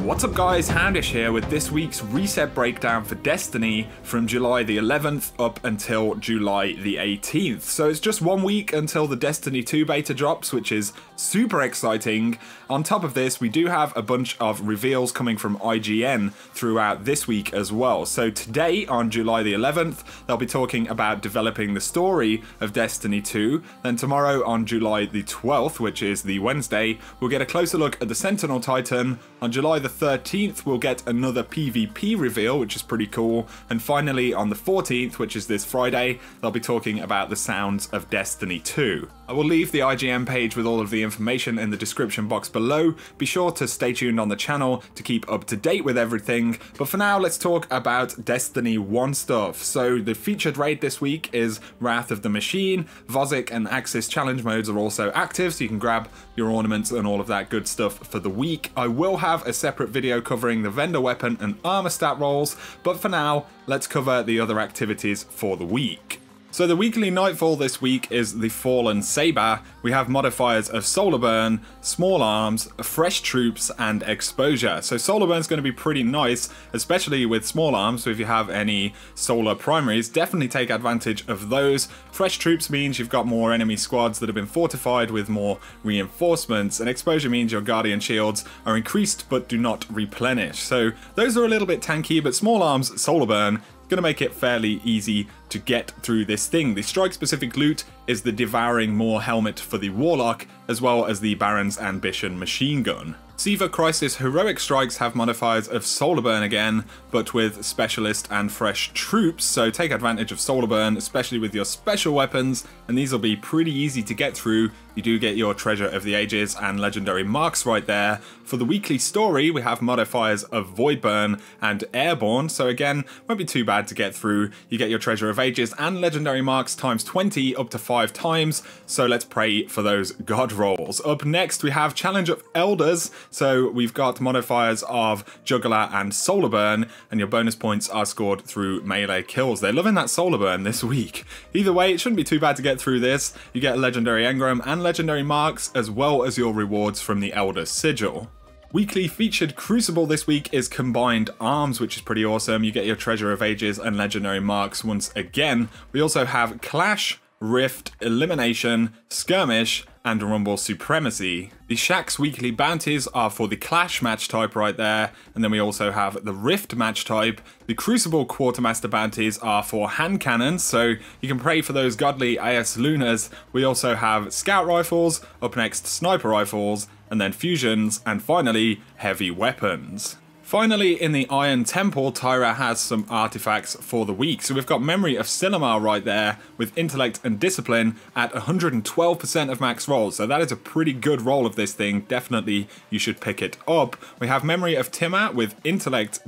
What's up guys, Houndish here with this week's reset breakdown for Destiny from July the 11th up until July the 18th. So it's just 1 week until the Destiny 2 beta drops, which is super exciting. On top of this, we do have a bunch of reveals coming from IGN throughout this week as well. So today on July the 11th, they'll be talking about developing the story of Destiny 2. Then tomorrow on July the 12th, which is the Wednesday, we'll get a closer look at the Sentinel Titan. On July the 13th, we'll get another PvP reveal, which is pretty cool. And finally, on the 14th, which is this Friday, they'll be talking about the sounds of Destiny 2. I will leave the IGN page with all of the information in the description box below. Be sure to stay tuned on the channel to keep up to date with everything. But for now, let's talk about Destiny 1 stuff. So the featured raid this week is Wrath of the Machine. Vozic and Axis challenge modes are also active, so you can grab your ornaments and all of that good stuff for the week. I will have a separate video covering the vendor weapon and armor stat rolls, but for now, let's cover the other activities for the week. So the weekly Nightfall this week is the Fallen Saber. We have modifiers of Solar Burn, Small Arms, Fresh Troops, and Exposure. So Solar Burn is going to be pretty nice, especially with Small Arms. So if you have any Solar primaries, definitely take advantage of those. Fresh Troops means you've got more enemy squads that have been fortified with more reinforcements, and Exposure means your Guardian Shields are increased but do not replenish. So those are a little bit tanky, but Small Arms, Solar Burn, going to make it fairly easy to get through this thing. The strike-specific loot is the Devouring Maw helmet for the Warlock, as well as the Baron's Ambition machine gun. Siva Crisis Heroic Strikes have modifiers of Solar Burn again, but with Specialist and Fresh Troops, so take advantage of Solar Burn, especially with your special weapons, and these will be pretty easy to get through. You do get your Treasure of the Ages and Legendary Marks right there. For the weekly story, we have modifiers of Void Burn and Airborne, so again, won't be too bad to get through. You get your Treasure of Ages and Legendary Marks times 20 up to 5 times, so let's pray for those God rolls. Up next, we have Challenge of Elders. So we've got modifiers of Juggler and Solar Burn, and your bonus points are scored through melee kills. They're loving that Solar Burn this week. Either way, it shouldn't be too bad to get through this. You get Legendary Engram and Legendary Marks, as well as your rewards from the Elder Sigil. Weekly featured Crucible this week is Combined Arms, which is pretty awesome. You get your Treasure of Ages and Legendary Marks once again. We also have Clash, Rift, Elimination, Skirmish, and Rumble Supremacy. The Shaxx weekly bounties are for the Clash match type right there, and then we also have the Rift match type. The Crucible Quartermaster bounties are for hand cannons, so you can pray for those godly AS Lunas. We also have Scout Rifles, up next Sniper Rifles, and then Fusions, and finally Heavy Weapons. Finally, in the Iron Temple, Tyra has some artifacts for the week. So we've got Memory of Cinema right there with Intellect and Discipline at 112% of max rolls. So that is a pretty good roll of this thing. Definitely you should pick it up. We have Memory of Timma with Intellect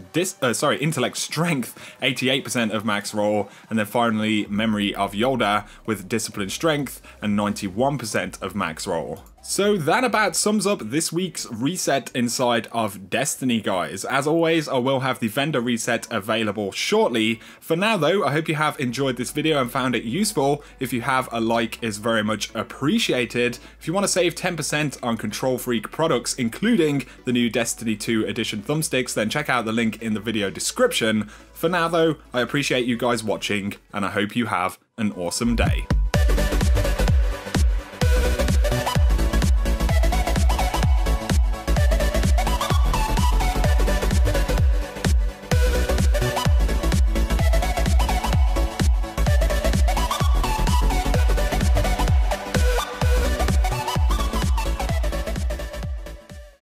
Strength, 88% of max roll. And then finally, Memory of Yolda with Discipline Strength and 91% of max roll. So that about sums up this week's reset inside of Destiny, guys. As always, I will have the vendor reset available shortly. For now though, I hope you have enjoyed this video and found it useful. If you have, a like is very much appreciated. If you want to save 10% on Control Freak products, including the new Destiny 2 Edition thumbsticks, then check out the link in the video description. For now though, I appreciate you guys watching, and I hope you have an awesome day.